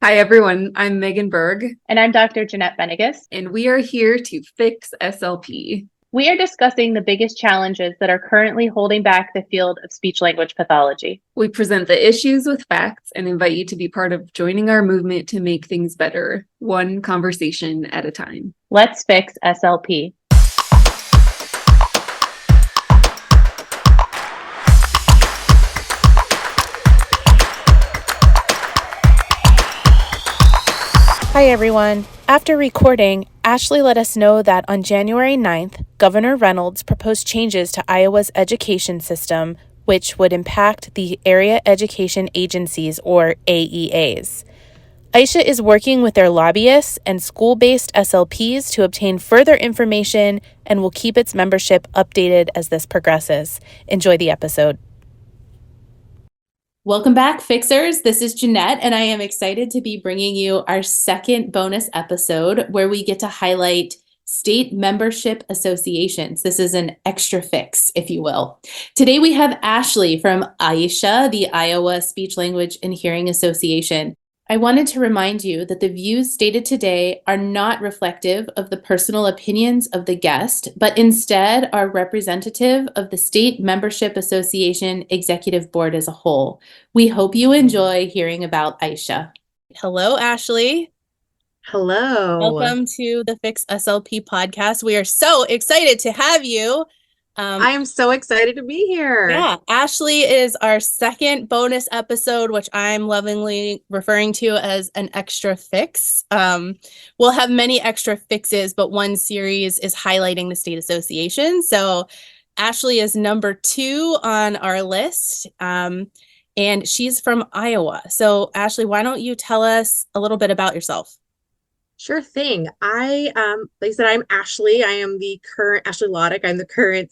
Hi, everyone. I'm Megan Berg, And I'm Dr. Jeanette Benigas. and we are here to fix SLP. We are discussing the biggest challenges that are currently holding back the field of speech language pathology. We present the issues with facts and invite you to be part of joining our movement to make things better, one conversation at a time. Let's fix SLP. Hi everyone. After recording, Ashley let us know that on January 9th, Governor Reynolds proposed changes to Iowa's education system, which would impact the Area Education Agencies, or AEAs. Aisha is working with their lobbyists and school-based SLPs to obtain further information and will keep its membership updated as this progresses. Enjoy the episode. Welcome back, Fixers. This is Jeanette, and I am excited to be bringing you our second bonus episode where we get to highlight state membership associations. This is an extra fix, if you will. Today we have Ashley from AISHA, the Iowa Speech, Language, and Hearing Association. I wanted to remind you that the views stated today are not reflective of the personal opinions of the guest, but instead are representative of the State Membership Association Executive Board as a whole. We hope you enjoy hearing about AISHA. Hello, Ashley. Hello. Welcome to the Fix SLP podcast. We are so excited to have you. I am so excited to be here. Yeah, Ashley is our second bonus episode, which I'm lovingly referring to as an extra fix. We'll have many extra fixes, but one series is highlighting the state association. So Ashley is number 2 on our list, and she's from Iowa. So Ashley, why don't you tell us a little bit about yourself? Sure thing. Like I said, I'm Ashley. I am the current Ashley Laudick. I'm the current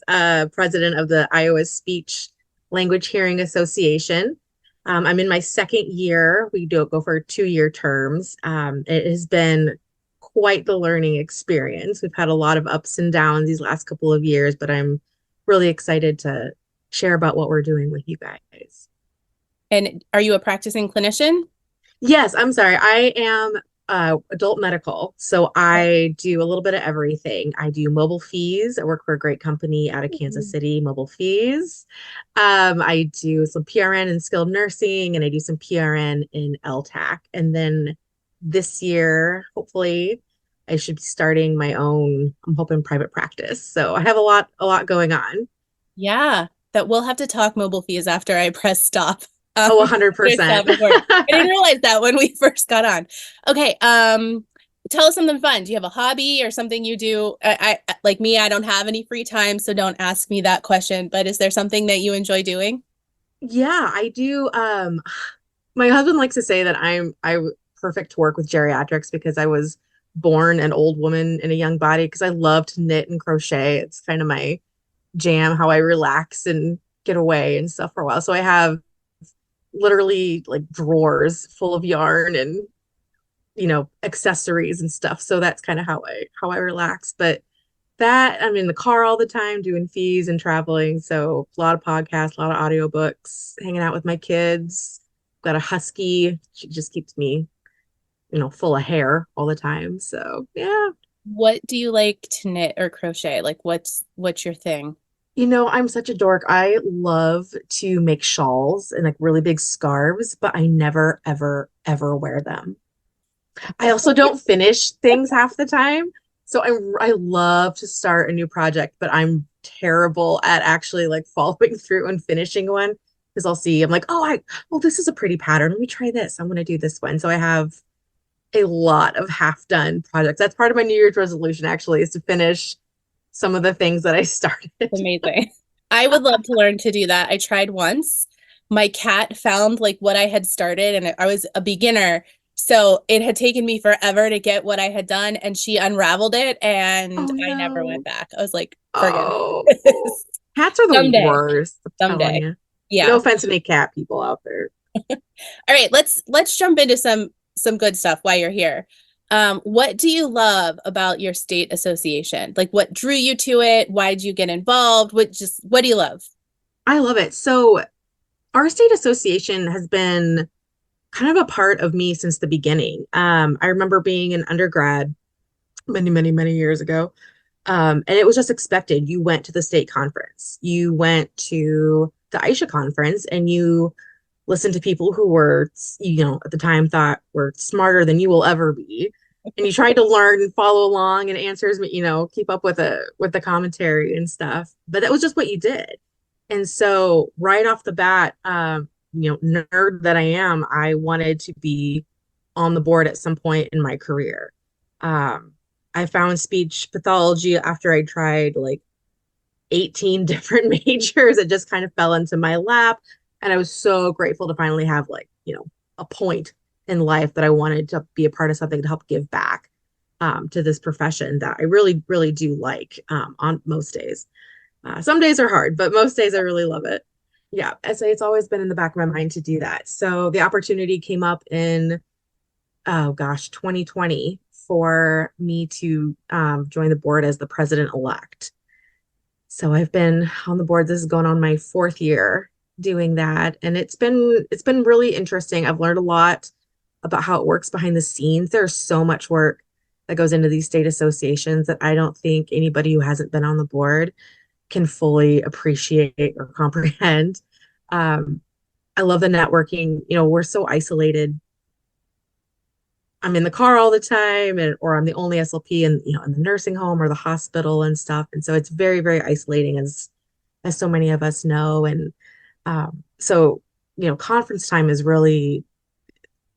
president of the Iowa Speech Language Hearing Association. I'm in my second year. We do go for 2-year terms. It has been quite the learning experience. We've had a lot of ups and downs these last couple of years, but I'm really excited to share about what we're doing with you guys. And are you a practicing clinician? Yes, I'm sorry. I am adult medical. So I do a little bit of everything. I do mobile fees. I work for a great company out of Kansas City, Mobile Fees. I do some PRN in skilled nursing, and I do some PRN in LTAC. And then this year, hopefully, I should be starting my own, I'm hoping, private practice. So I have a lot going on. Yeah, that we'll have to talk mobile fees after I press stop. 100%. I didn't realize that when we first got on. Okay, tell us something fun. Do you have a hobby or something you do? I like me, I don't have any free time, so don't ask me that question. But is there something that you enjoy doing? Yeah, I do. My husband likes to say that I'm perfect to work with geriatrics because I was born an old woman in a young body because I love to knit and crochet. It's kind of my jam, how I relax and get away and stuff for a while. So I have literally like drawers full of yarn and accessories and stuff. So that's kind of how I relax. But that I'm in the car all the time doing fees and traveling. So a lot of podcasts, a lot of audiobooks, hanging out with my kids. Got a husky. She just keeps me, full of hair all the time. So yeah. What do you like to knit or crochet? Like what's your thing? I'm such a dork. I love to make shawls and like really big scarves, but I never, ever, ever wear them. I also don't finish things half the time. So I love to start a new project, but I'm terrible at actually like following through and finishing one because I'm like, well, this is a pretty pattern. Let me try this. I'm going to do this one. So I have a lot of half done projects. That's part of my New Year's resolution actually, is to finish some of the things that I started. Amazing. I would love to learn to do that. I tried once. My cat found like what I had started, and I was a beginner. So it had taken me forever to get what I had done, and she unraveled it, and I never went back. I was like, forget it. Cats are the Someday. worst. Someday. Yeah. No offense to any cat people out there. All right, let's jump into some good stuff while you're here. What do you love about your state association? Like what drew you to it? Why did you get involved? What do you love? I love it. So our state association has been kind of a part of me since the beginning. I remember being an undergrad many, many, many years ago. And it was just expected. You went to the state conference, you went to the Aisha conference, and you listened to people who were, at the time thought were smarter than you will ever be. And you tried to learn and follow along and answers, keep up with the commentary and stuff. But that was just what you did. And so right off the bat, nerd that I am, I wanted to be on the board at some point in my career. I found speech pathology after I tried like 18 different majors. It just kind of fell into my lap. And I was so grateful to finally have a point in life that I wanted to be a part of something to help give back to this profession that I really, really do like on most days. Some days are hard, but most days I really love it. Yeah, I say it's always been in the back of my mind to do that. So the opportunity came up in, 2020 for me to join the board as the president-elect. So I've been on the board. This is going on my 4th year doing that. And it's been really interesting. I've learned a lot about how it works behind the scenes. There's so much work that goes into these state associations that I don't think anybody who hasn't been on the board can fully appreciate or comprehend. I love the networking. We're so isolated. I'm in the car all the time, or I'm the only SLP in the nursing home or the hospital and stuff. And so it's very, very isolating, as so many of us know. And so conference time is really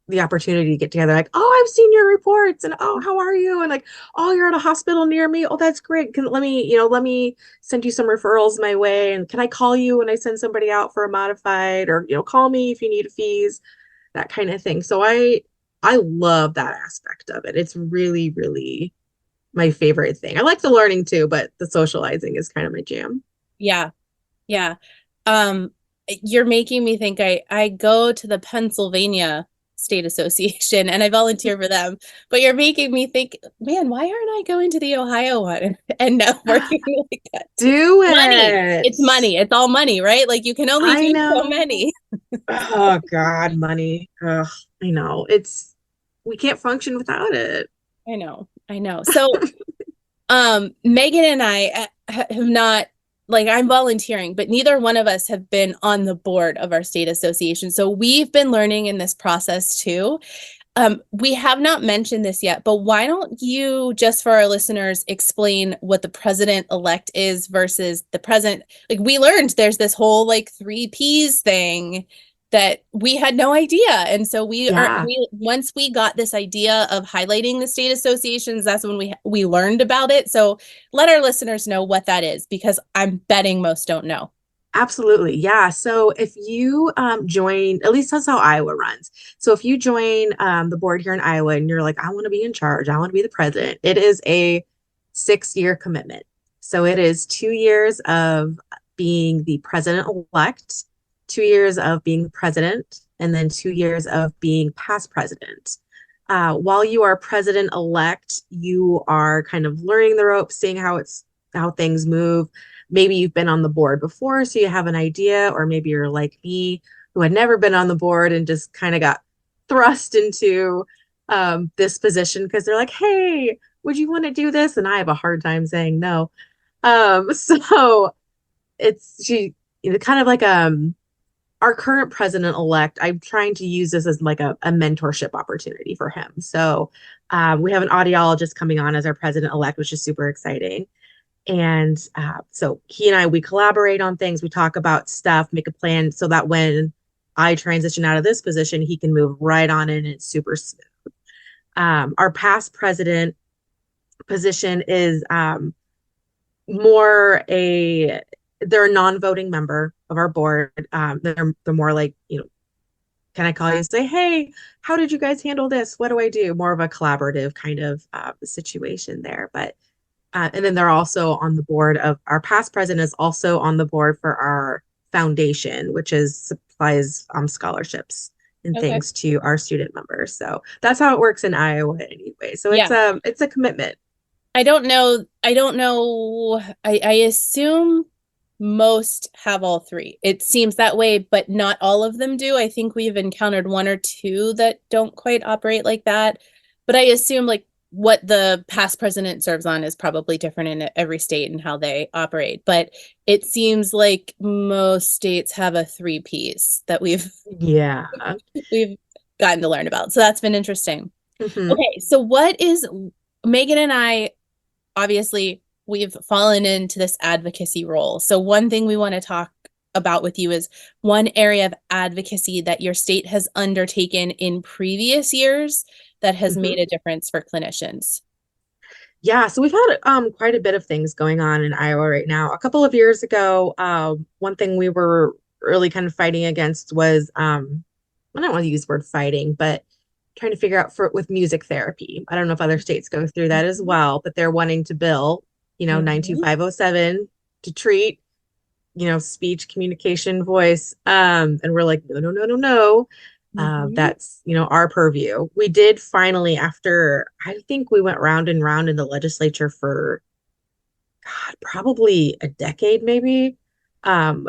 the opportunity to get together. Like, oh, I've seen your reports, and oh, how are you? And like, oh, you're at a hospital near me. Oh, that's great. Let me send you some referrals my way. And can I call you when I send somebody out for a modified, or call me if you need fees, that kind of thing. So I love that aspect of it. It's really, really my favorite thing. I like the learning too, but the socializing is kind of my jam. Yeah. Yeah. You're making me think I go to the Pennsylvania State Association and I volunteer for them, but you're making me think, man, why aren't I going to the Ohio one and networking like that? Do it. Money. It's money. It's all money, right? Like you can only do so many. Oh God, money. Ugh, I know. We can't function without it. I know. So, Megan and I have not, like, I'm volunteering, but neither one of us have been on the board of our state association. So we've been learning in this process too. We have not mentioned this yet, but why don't you, just for our listeners, explain what the president-elect is versus the president? Like, we learned there's this whole like 3 Ps thing that we had no idea. And so once we got this idea of highlighting the state associations, that's when we learned about it. So let our listeners know what that is, because I'm betting most don't know. Absolutely. Yeah. So if you join, at least that's how Iowa runs. So if you join the board here in Iowa and you're like, I want to be in charge, I want to be the president, it is a 6-year commitment. So it is 2 years of being the president-elect, 2 years of being president, and then 2 years of being past president. While you are president-elect, you are kind of learning the ropes, seeing how things move. Maybe you've been on the board before, so you have an idea, or maybe you're like me, who had never been on the board and just kind of got thrust into this position because they're like, hey, would you want to do this? And I have a hard time saying no. So it's kind of like our current president-elect. I'm trying to use this as like a mentorship opportunity for him. So we have an audiologist coming on as our president-elect, which is super exciting. And so he and I, we collaborate on things. We talk about stuff, make a plan so that when I transition out of this position, he can move right on in. And it's super smooth. Our past president position is they're a non-voting member of our board. They're more like, can I call you and say, hey, how did you guys handle this? What do I do? More of a collaborative kind of situation there. But and then they're also on the board of our past president is also on the board for our foundation, which supplies scholarships and things to our student members. So that's how it works in Iowa anyway. So it's a commitment. I don't know. I assume most have all three. It seems that way, but not all of them do. I think we've encountered one or two that don't quite operate like that. But I assume like what the past president serves on is probably different in every state and how they operate. But it seems like most states have a 3Ps that Yeah. we've gotten to learn about. So that's been interesting. Mhm. Okay, so what is Megan and I, obviously, we've fallen into this advocacy role. So one thing we want to talk about with you is one area of advocacy that your state has undertaken in previous years that has Mhm. made a difference for clinicians. Yeah, so we've had quite a bit of things going on in Iowa right now. A couple of years ago, one thing we were really kind of fighting against was I don't want to use the word fighting, but trying to figure out with music therapy. I don't know if other states go through that as well, but they're wanting to bill, Mhm. 92507 to treat, speech, communication, voice. And we're like, no, no, no, no, no. Mhm. That's, our purview. We did finally, after I think we went round and round in the legislature for God, probably a decade, maybe. Um,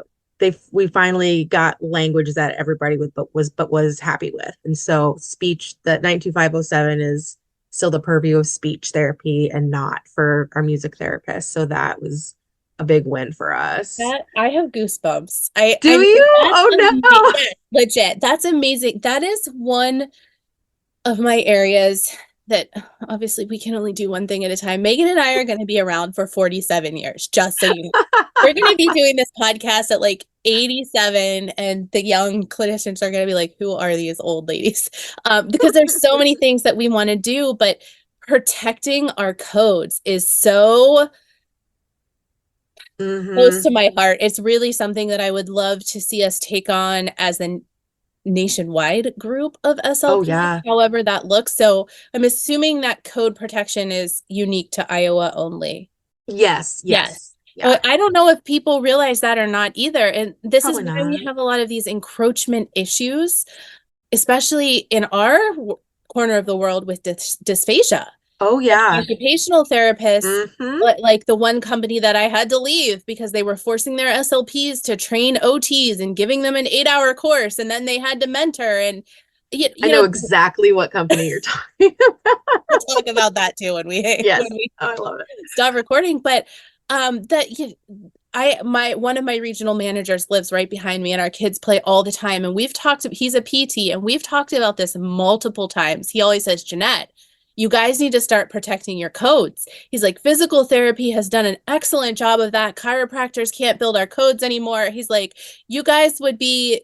we finally got language that everybody was happy with. And so speech, that 92507 is still the purview of speech therapy and not for our music therapist. So that was a big win for us. That I have goosebumps. Do you? Oh no. Yeah, legit. That's amazing. That is one of my areas that obviously we can only do one thing at a time. Megan and I are going to be around for 47 years, just so you know. We're going to be doing this podcast at like 87, and the young clinicians are going to be like, who are these old ladies? Because there's so many things that we want to do, but protecting our codes is so close to my heart. It's really something that I would love to see us take on as a nationwide group of SLPs, Oh yeah. however that looks. So I'm assuming that code protection is unique to Iowa only. Yes. Yes. Yeah. I don't know if people realize that or not either. And this is Probably why we not. have a lot of these encroachment issues, especially in our corner of the world with dysphagia. Oh yeah. Occupational therapists, Mhm. like the one company that I had to leave because they were forcing their SLPs to train OTs and giving them an 8-hour course, and then they had to mentor. And I know exactly what company you're talking about. we'll talk about that too when we Yes. Oh, I love it. stop recording. But one of my regional managers lives right behind me, and our kids play all the time. And he's a PT, and we've talked about this multiple times. He always says, Jeanette, you guys need to start protecting your codes. He's like, physical therapy has done an excellent job of that. Chiropractors can't build our codes anymore. He's like, you guys would be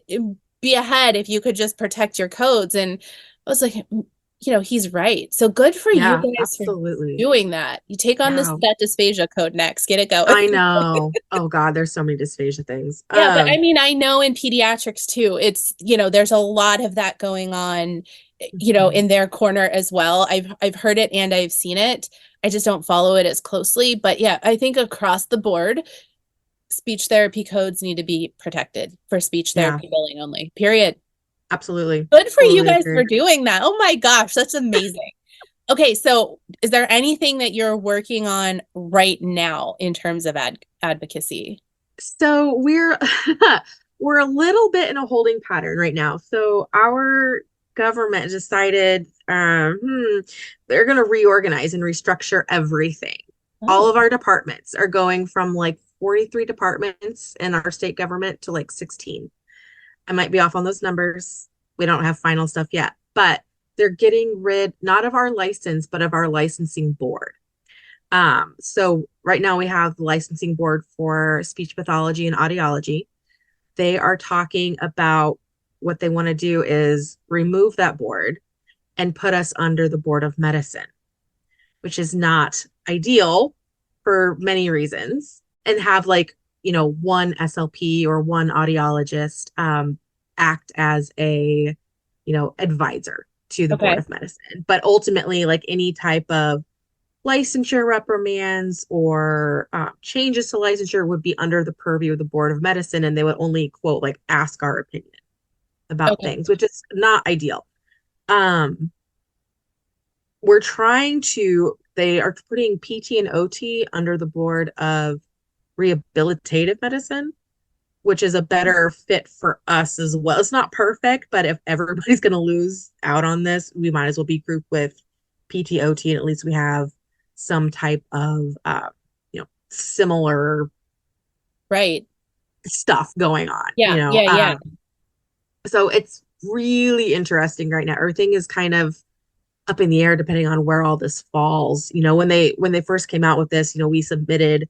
ahead if you could just protect your codes. And I was like, he's right. So good for you Yeah, guys for absolutely. doing that. You take on Yeah. that dysphagia code next. Get it going. I know. Oh God, there's so many dysphagia things. Yeah, but I mean, I know in pediatrics too, it's, there's a lot of that going on, in their corner as well. I've heard it and I've seen it. I just don't follow it as closely. But yeah, I think across the board, speech therapy codes need to be protected for speech therapy billing only. Period. Absolutely. Good for Totally you guys agree. for doing that. Oh my gosh, that's amazing. Okay, so is there anything that you're working on right now in terms of advocacy? So we're we're a little bit in a holding pattern right now. So our government decided they're going to reorganize and restructure everything. All of our departments are going from like 43 departments in our state government to like 16. I might be off on those numbers. We don't have final stuff yet, but they're getting rid not of our license, but of our licensing board. So right now we have the licensing board for speech pathology and audiology. They are talking about what they want to do is remove that board and put us under the board of medicine, which is not ideal for many reasons, and have like, one SLP or one audiologist act as a, advisor to the board of medicine. But ultimately, like any type of licensure reprimands or changes to licensure would be under the purview of the board of medicine, and they would only quote like ask our opinion about things, which is not ideal. They are putting PT and OT under the board of rehabilitative medicine, which is a better fit for us as well. It's not perfect, but if everybody's going to lose out on this, we might as well be grouped with PTOT, and at least we have some type of, similar Right. stuff going on, Yeah. Yeah. so it's really interesting right now. Everything is kind of up in the air depending on where all this falls. When they first came out with this, we submitted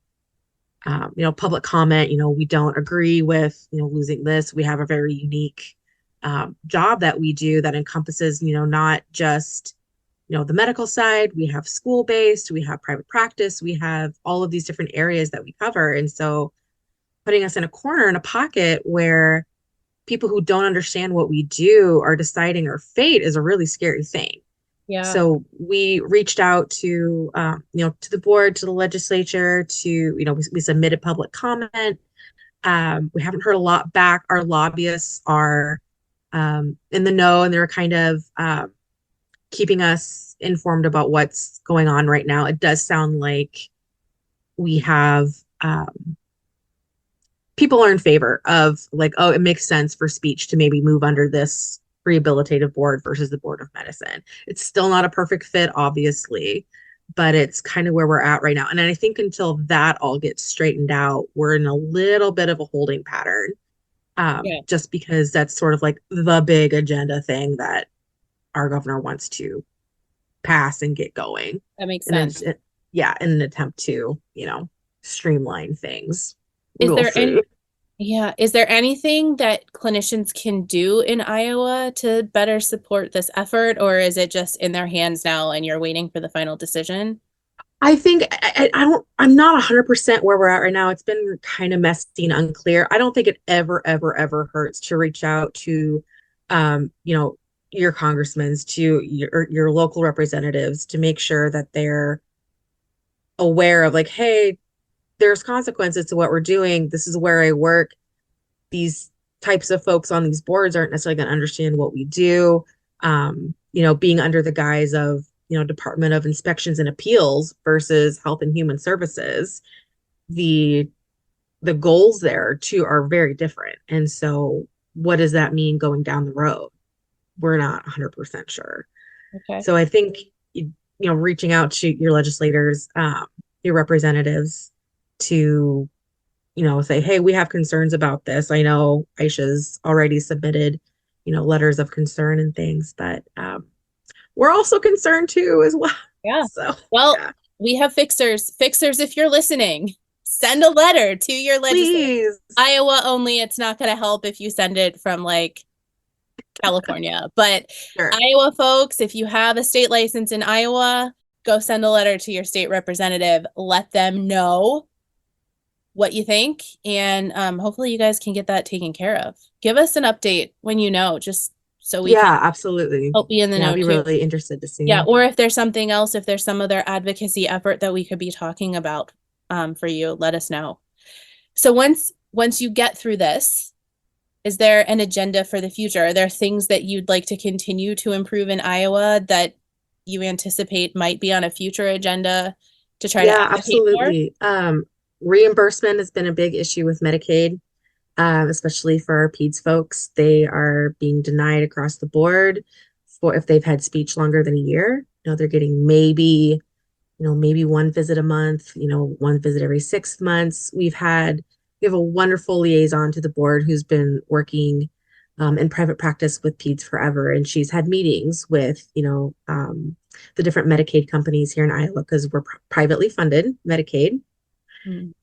public comment. We don't agree with losing this. We have a very unique job that we do that encompasses not just the medical side. We have school based, we have private practice, we have all of these different areas that we cover. And so putting us in a corner, in a pocket where people who don't understand what we do are deciding our fate is a really scary thing. Yeah. So we reached out to, to the board, to the legislature, we submitted public comment. We haven't heard a lot back. Our lobbyists are in the know, and they're kind of keeping us informed about what's going on right now. It does sound like we have people are in favor of like, oh, it makes sense for speech to maybe move under this rehabilitative board versus the board of medicine. It's still not a perfect fit, obviously, but it's kind of where we're at right now. And I think until that all gets straightened out, we're in a little bit of a holding pattern, just because that's sort of like the big agenda thing that our governor wants to pass and get going. That makes And sense. in an attempt to, streamline things. Is We'll there see. Is there anything that clinicians can do in Iowa to better support this effort, or is it just in their hands now and you're waiting for the final decision? I think I'm not 100% where we're at right now. It's been kind of messy and unclear. I don't think it ever, ever, ever hurts to reach out to, your congressmen, to your local representatives, to make sure that they're aware of like, hey, there's consequences to what we're doing. This is where I work. These types of folks on these boards aren't necessarily going to understand what we do. Being under the guise of, Department of Inspections and Appeals versus Health and Human Services, the goals there too are very different. And so what does that mean going down the road? We're not 100% sure. Okay. So I think, reaching out to your legislators, your representatives, to say, hey, we have concerns about this. I know Aisha's already submitted letters of concern and things, but we're also concerned too as well. Yeah. So we have fixers if you're listening, send a letter to your legislator. Please. Iowa only. It's not going to help if you send it from like California, but Sure. Iowa folks, if you have a state license in Iowa, go send a letter to your state representative. Let them know what you think, and hopefully you guys can get that taken care of. Give us an update when just so we can absolutely help you in the know I'd be too. really interested to see. Yeah, or if there's something else, if there's some other advocacy effort that we could be talking about for you, let us know. So once you get through this, is there an agenda for the future? Are there things that you'd like to continue to improve in Iowa that you anticipate might be on a future agenda to try to advocate absolutely for? Reimbursement has been a big issue with Medicaid, especially for our peds folks. They are being denied across the board for if they've had speech longer than a year. They're getting maybe one visit a month, one visit every 6 months. We have a wonderful liaison to the board who's been working in private practice with peds forever, and she's had meetings with the different Medicaid companies here in Iowa, because we're privately funded Medicaid.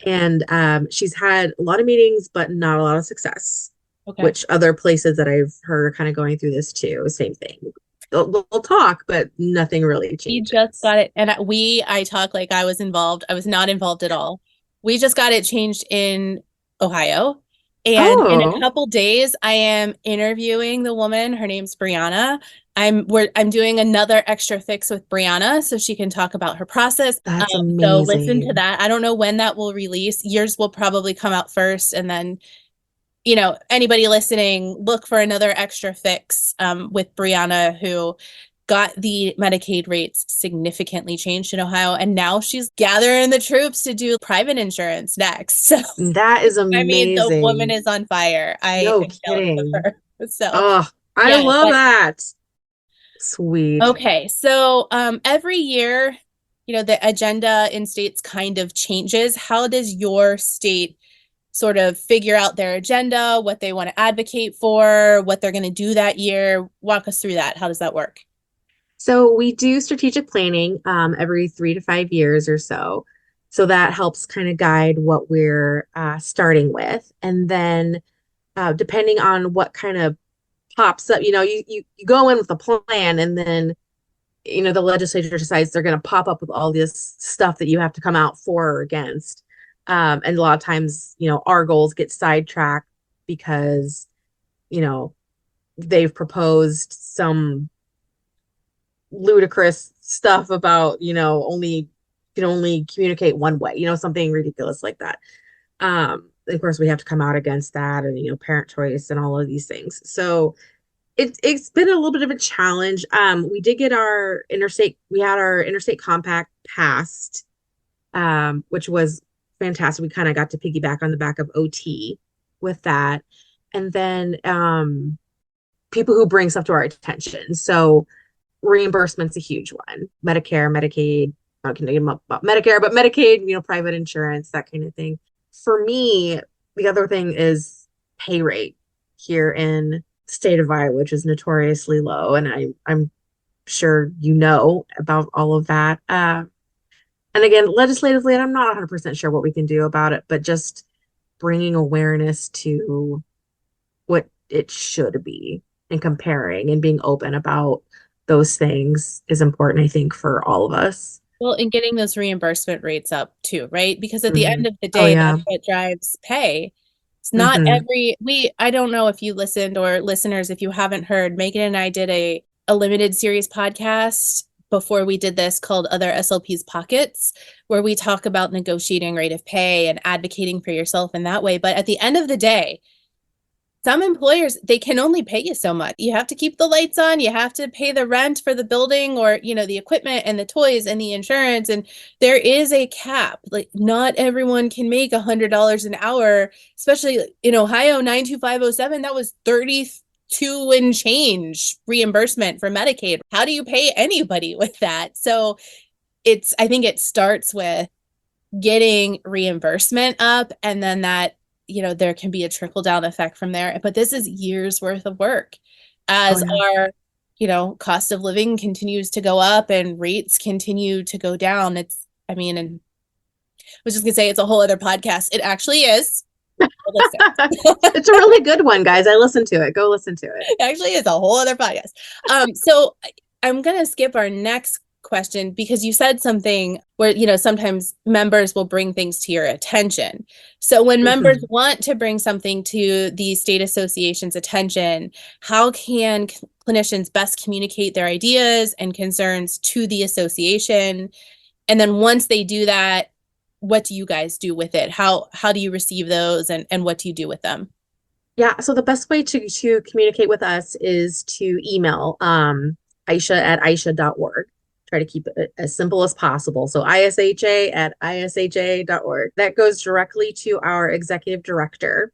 And she's had a lot of meetings, but not a lot of success. Okay. Which other places that I've heard are kind of going through this too. Same thing. They'll talk, but nothing really changes. We just got it. And I talk like I was involved. I was not involved at all. We just got it changed in Ohio. And in a couple days, I am interviewing the woman. Her name's Brianna. I'm doing another extra fix with Brianna so she can talk about her process. That's amazing. So listen to that. I don't know when that will release. Yours will probably come out first, and then anybody listening, look for another extra fix with Brianna, who got the Medicaid rates significantly changed in Ohio, and now she's gathering the troops to do private insurance next. So That is I mean, the woman amazing. is on fire. I No am jealous of kidding. her. So Oh, I yeah, love but that. Sweet. okay. So every year, the agenda in states kind of changes. How does your state sort of figure out their agenda, what they want to advocate for, what they're going to do that year? Walk us through that. How does that work? So we do strategic planning every 3 to 5 years or so. So that helps kind of guide what we're starting with. And then depending on what kind of pops up, you go in with a plan, and then, the legislature decides they're going to pop up with all this stuff that you have to come out for or against. And a lot of times, our goals get sidetracked because, they've proposed some ludicrous stuff about, only can only communicate one way, something ridiculous like that. Of course, we have to come out against that, and, parent choice and all of these things. So it's been a little bit of a challenge. We did get we had our interstate compact passed, which was fantastic. We kind of got to piggyback on the back of OT with that. And then people who bring stuff to our attention. So reimbursement's a huge one. Medicare, Medicaid, not going to name up about Medicare, but Medicaid, private insurance, that kind of thing. For me, the other thing is pay rate here in the state of Iowa, which is notoriously low. And I'm sure about all of that. And again, legislatively, and I'm not 100% sure what we can do about it, but just bringing awareness to what it should be and comparing and being open about those things is important, I think, for all of us. Well, and getting those reimbursement rates up too, right? Because at the Mm-hmm. end of the Oh, day, yeah. that's what drives pay. It's not Mm-hmm. I don't know if you listened, or listeners, if you haven't heard, Megan and I did a limited series podcast before we did this called Other SLPs Pockets, where we talk about negotiating rate of pay and advocating for yourself in that way. But at the end of the day, some employers, they can only pay you so much. You have to keep the lights on. You have to pay the rent for the building, or, the equipment and the toys and the insurance. And there is a cap. Like, not everyone can make $100 an hour, especially in Ohio. 92507, that was 32 and change reimbursement for Medicaid. How do you pay anybody with that? So I think it starts with getting reimbursement up, and then that, there can be a trickle down effect from there. But this is years worth of work as our, cost of living continues to go up and rates continue to go down. And I was just gonna say, it's a whole other podcast. It actually is. It's a really good one, guys. I listened to it. Go listen to it. It actually is a whole other podcast. So I'm gonna skip our next question, because you said something where, sometimes members will bring things to your attention. So when members want to bring something to the state association's attention, how can clinicians best communicate their ideas and concerns to the association? And then once they do that, what do you guys do with it? How do you receive those, and what do you do with them? Yeah, so the best way to communicate with us is to email Aisha@aisha.org. Try to keep it as simple as possible. So isha@isha.org. That goes directly to our executive director,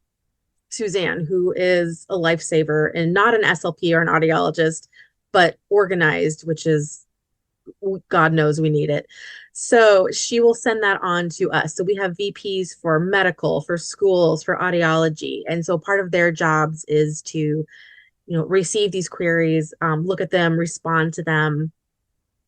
Suzanne, who is a lifesaver and not an SLP or an audiologist, but organized, which is, God knows we need it. So she will send that on to us. So we have VPs for medical, for schools, for audiology. And so part of their jobs is to, receive these queries, look at them, respond to them,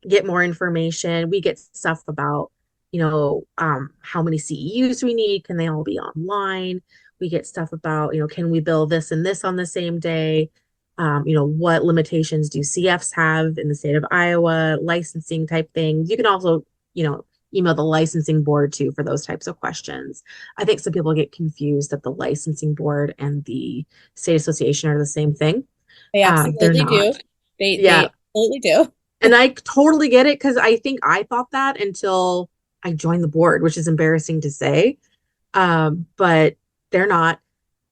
get more information. We get stuff about, how many CEUs we need. Can they all be online? We get stuff about, can we bill this and this on the same day? What limitations do CFs have in the state of Iowa, licensing type things. You can also, email the licensing board too for those types of questions. I think some people get confused that the licensing board and the state association are the same thing. They absolutely do. They absolutely do. And I totally get it, because I think I thought that until I joined the board, which is embarrassing to say. But they're not.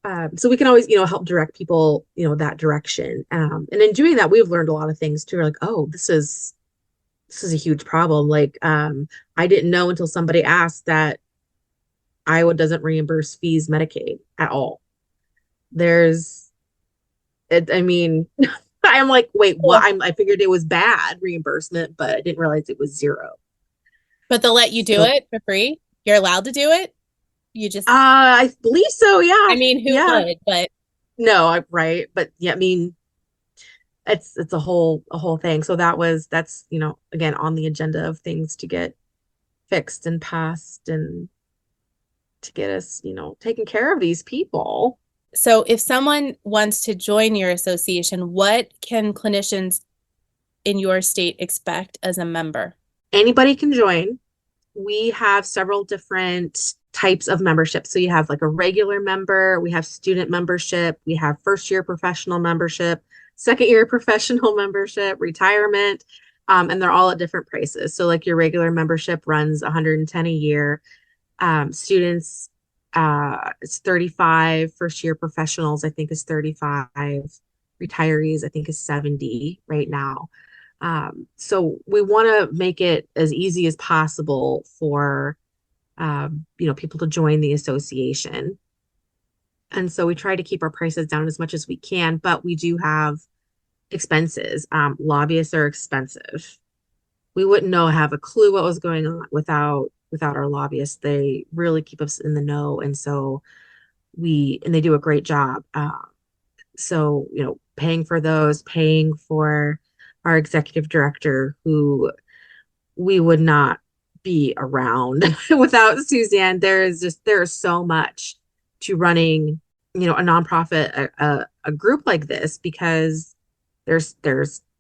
So we can always, help direct people, that direction. And in doing that, we've learned a lot of things too. We're like, oh, this is a huge problem. Like, I didn't know until somebody asked that Iowa doesn't reimburse fees Medicaid at all. I mean, I'm like, wait, what? I figured it was bad reimbursement, but I didn't realize it was zero. But they'll let you do it for free? You're allowed to do it? You just I believe so, yeah. I mean, who would? But no, right. But yeah, I mean, it's a whole thing. So that's, again, on the agenda of things to get fixed and passed and to get us, taking care of these people. so if someone wants to join your association, what can clinicians in your state expect as a member? Anybody can join. We have several different types of membership. So you have like a regular member, we have student membership, we have first year professional membership, second year professional membership, retirement, and they're all at different prices. So like your regular membership runs $110 a year. Students, it's 35. First year professionals, I think, is 35. Retirees, I think, is 70 right now. So we want to make it as easy as possible for people to join the association. And so we try to keep our prices down as much as we can, but we do have expenses. Lobbyists are expensive. We wouldn't have a clue what was going on without our lobbyists. They really keep us in the know. And so they do a great job. So, paying for those, paying for our executive director, who we would not be around without Suzanne. There is so much to running, a nonprofit, a group like this, because there's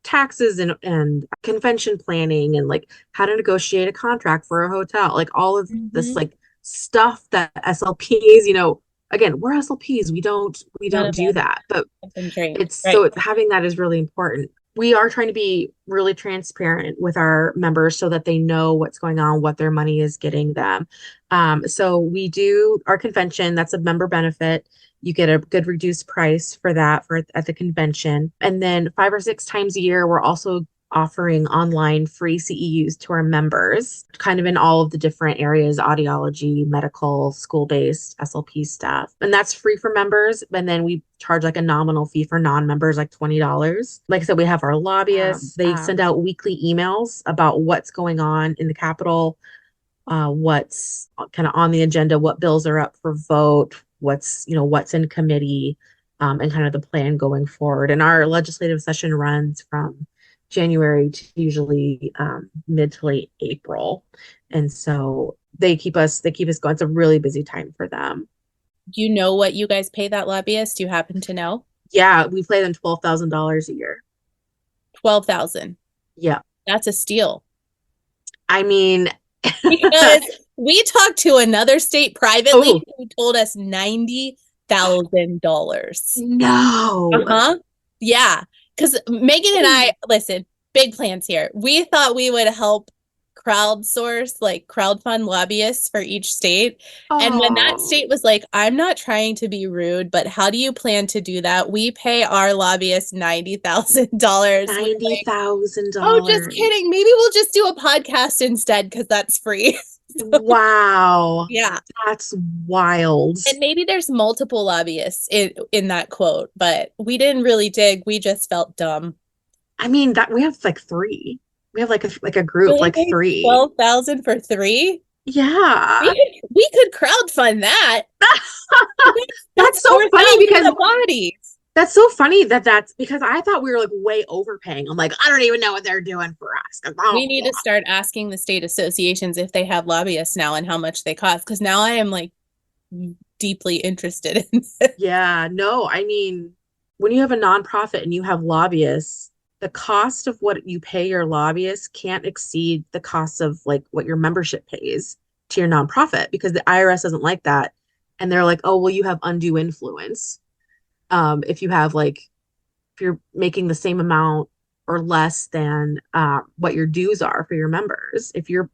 taxes and convention planning and like how to negotiate a contract for a hotel, like all of this like stuff that SLPs, again, we're SLPs. We don't do that, but so having that is really important. We are trying to be really transparent with our members so that they know what's going on, what their money is getting them. So we do our convention. That's a member benefit. You get a good reduced price for that at the convention. And then 5 or 6 times a year, we're also offering online free CEUs to our members, kind of in all of the different areas: audiology, medical, school-based, SLP stuff. And that's free for members. And then we charge like a nominal fee for non-members, like $20. Like I said, we have our lobbyists. They send out weekly emails about what's going on in the Capitol, what's kind of on the agenda, what bills are up for vote, what's in committee, and kind of the plan going forward. And our legislative session runs from January to usually mid to late April. And so they keep us going. It's a really busy time for them. Do you know what you guys pay that lobbyist? Do you happen to know? Yeah, we pay them $12,000 a year. 12,000. Yeah. That's a steal. I mean, because we talked to another state privately who told us $90,000. No. Uh-huh. Yeah. Because Megan and I, listen, big plans here. We thought we would help crowdfund lobbyists for each state. And when that state was like, I'm not trying to be rude, but how do you plan to do that? We pay our lobbyists $90,000. $90,000. Oh, just kidding. Maybe we'll just do a podcast instead because that's free. Wow. Yeah. That's wild. And maybe there's multiple lobbyists in that quote, but we didn't really dig. We just felt dumb. I mean, that we have like 3. We have like a group, really? Like 3. 12,000 for 3? Yeah. We could crowdfund that. That's so funny because bodies. That's so funny that's because I thought we were like way overpaying. I'm like, I don't even know what they're doing for us. We need to start asking the state associations if they have lobbyists now and how much they cost. Because now I am like deeply interested in this. Yeah, no, I mean, when you have a nonprofit and you have lobbyists, the cost of what you pay your lobbyists can't exceed the cost of like what your membership pays to your nonprofit, because the IRS doesn't like that. And they're like, oh, well, you have undue influence. If you're making the same amount or less than what your dues are for your members, if you're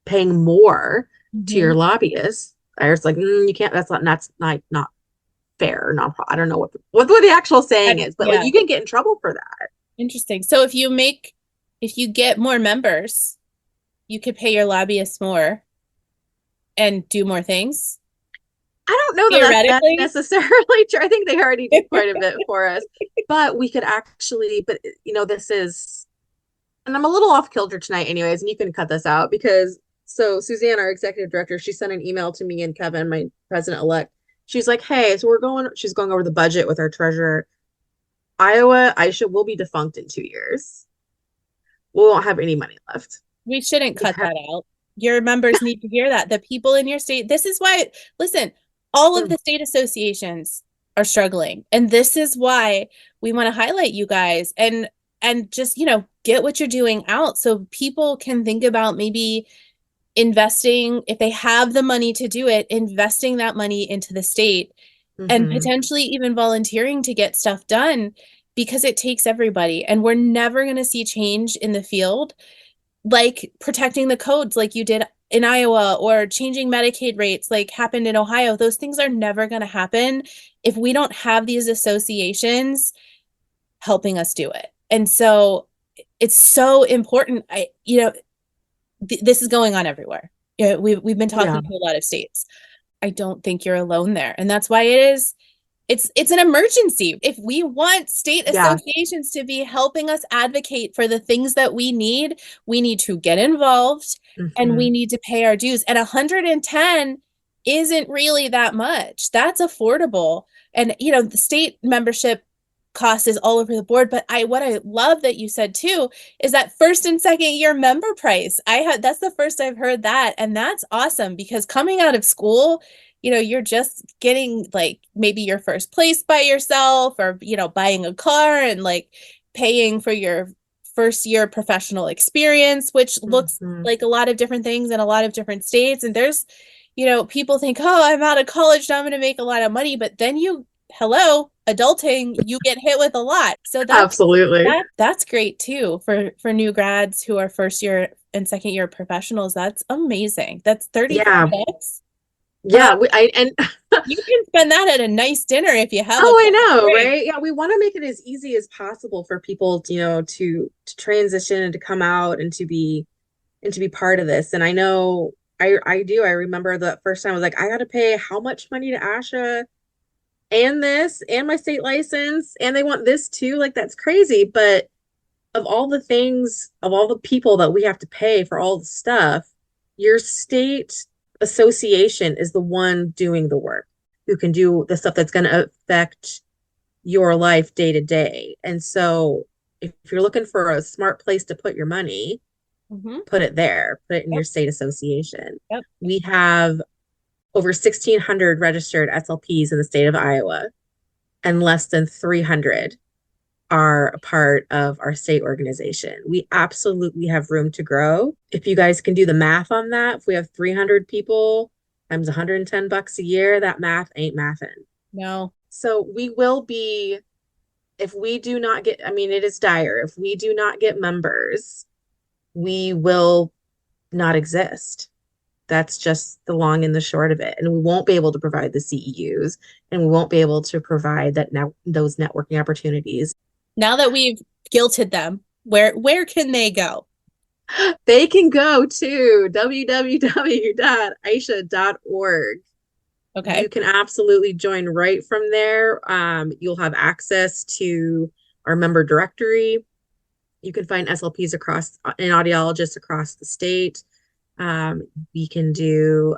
paying more to your lobbyists, IRS like, you can't, that's not fair nonprofit. I don't know what the actual saying is, but like you can get in trouble for that. Interesting. So if you get more members, you could pay your lobbyists more and do more things. I don't know that that's necessarily true. I think they already do quite a bit for us, but we could actually, but this is, and I'm a little off kilter tonight anyways, and you can cut this out because, so Suzanne, our executive director, she sent an email to me and Kevin, my president-elect. She's like, hey, so she's going over the budget with our treasurer. Aisha will be defunct in 2 years. We won't have any money left. We shouldn't cut that out. Your members need to hear that. The people in your state, this is why, listen, all of the state associations are struggling. And this is why we want to highlight you guys and just, get what you're doing out so people can think about maybe investing, if they have the money to do it, investing that money into the state and potentially even volunteering to get stuff done, because it takes everybody. And we're never going to see change in the field like protecting the codes like you did in Iowa, or changing Medicaid rates like happened in Ohio. Those things are never going to happen if we don't have these associations helping us do it. And so it's so important. This is going on everywhere. We've been talking to a lot of states. I don't think you're alone there. And that's why it's an emergency. If we want state associations to be helping us advocate for the things that we need to get involved and we need to pay our dues. And 110 isn't really that much. That's affordable. And, the state membership cost is all over the board. But what I love that you said too, is that first and second year member price. That's the first I've heard that. And that's awesome, because coming out of school, you're just getting like maybe your first place by yourself, or, buying a car and like paying for your first year professional experience, which looks like a lot of different things in a lot of different states. And there's, people think, oh, I'm out of college, now I'm going to make a lot of money. But then adulting, you get hit with a lot. So that's great too for new grads who are first year and second year professionals. That's amazing. That's $35. Yeah, you can spend that at a nice dinner if you have. Oh, I know, right? Yeah, we want to make it as easy as possible for people, to transition and to come out and to be part of this. And I know I do. I remember the first time I was like, I got to pay how much money to ASHA and this and my state license, and they want this too. Like, that's crazy. But of all the things, of all the people that we have to pay for all the stuff, your state association is the one doing the work, who can do the stuff that's going to affect your life day to day. And so if you're looking for a smart place to put your money, put it there, put it in your state association. We have over 1,600 registered SLPs in the state of Iowa, and less than 300 are a part of our state organization. We absolutely have room to grow. If you guys can do the math on that, if we have 300 people times $110 a year, that math ain't mathin'. No. So we will be, if we do not get, it is dire. If we do not get members, we will not exist. That's just the long and the short of it. And we won't be able to provide the CEUs, and we won't be able to provide those networking opportunities. Now that we've guilted them, where can they go? They can go to www.aisha.org. Okay. You can absolutely join right from there. You'll have access to our member directory. You can find SLPs and audiologists across the state. We can do,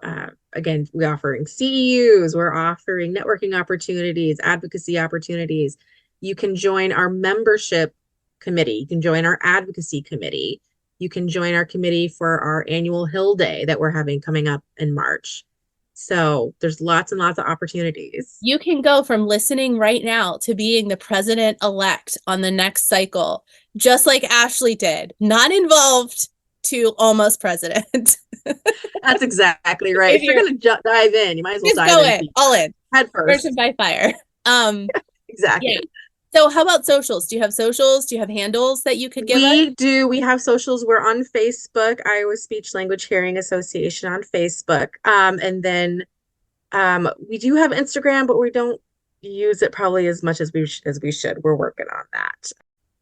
again, we're offering CEUs, we're offering networking opportunities, advocacy opportunities. You can join our membership committee. You can join our advocacy committee. You can join our committee for our annual Hill Day that we're having coming up in March. So there's lots and lots of opportunities. You can go from listening right now to being the president-elect on the next cycle, just like Ashley did, not involved, to almost president. That's exactly right. If you're going to dive in, you might as well dive in. All in. Head first. Version by fire. Exactly. Yeah. So how about socials? Do you have socials? Do you have handles that you could give us? We do. We have socials. We're on Facebook, Iowa Speech Language Hearing Association on Facebook. And then we do have Instagram, but we don't use it probably as much as we should. We're working on that.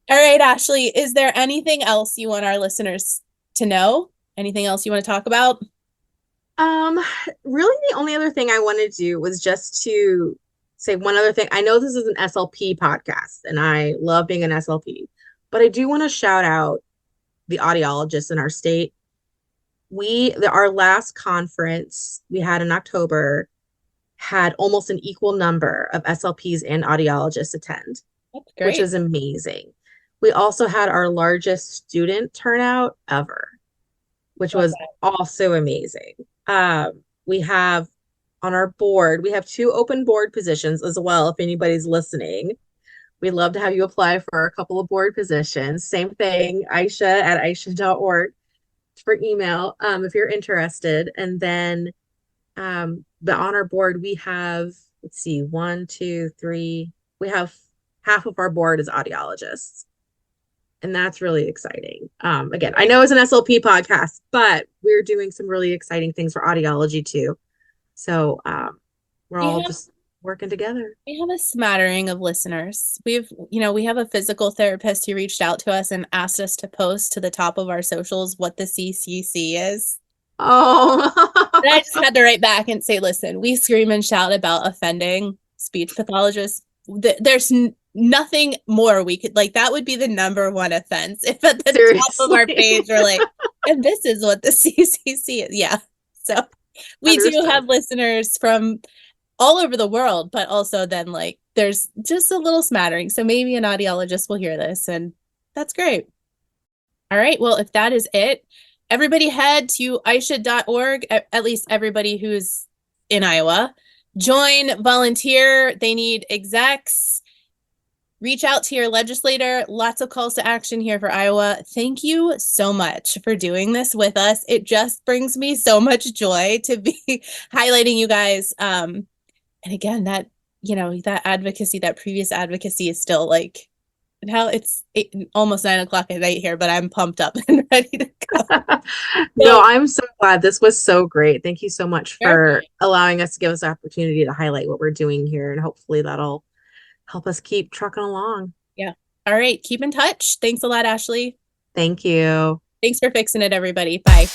All right, Ashley, is there anything else you want our listeners to know? Anything else you want to talk about? Really the only other thing I wanted to do was just to say one other thing. I know this is an SLP podcast and I love being an SLP, but I do want to shout out the audiologists in our state. Our last conference we had in October had almost an equal number of SLPs and audiologists attend, That's great. which is amazing. We also had our largest student turnout ever, which was also amazing. We have on our board, we have 2 open board positions as well. If anybody's listening, we'd love to have you apply for a couple of board positions. Same thing, Aisha at aisha.org for email if you're interested. And then but on our board, we have, let's see, 1, 2, 3, we have half of our board is audiologists. And that's really exciting. Again, I know it's an SLP podcast, but we're doing some really exciting things for audiology too. So we're all just working together. We have a smattering of listeners. We have a physical therapist who reached out to us and asked us to post to the top of our socials what the CCC is. Oh, And I just had to write back and say, listen, we scream and shout about offending speech pathologists. There's nothing more we could, like, that would be the number one offense if at the top of our page we're like, and this is what the CCC is. Yeah. So we do have listeners from all over the world, but also then like there's just a little smattering. So maybe an audiologist will hear this, and that's great. All right. Well, if that is it, everybody head to aisha.org, at least everybody who's in Iowa. Join, volunteer. They need execs. Reach out to your legislator. Lots of calls to action here for Iowa. Thank you so much for doing this with us. It just brings me so much joy to be highlighting you guys. And again, that advocacy, that previous advocacy is still like, how it's almost 9 o'clock at night here, but I'm pumped up and ready to go. No, I'm so glad. This was so great. Thank you so much for allowing us to give us the opportunity to highlight what we're doing here. And hopefully that'll help us keep trucking along. Yeah. All right. Keep in touch. Thanks a lot, Ashley. Thank you. Thanks for fixing it, everybody. Bye.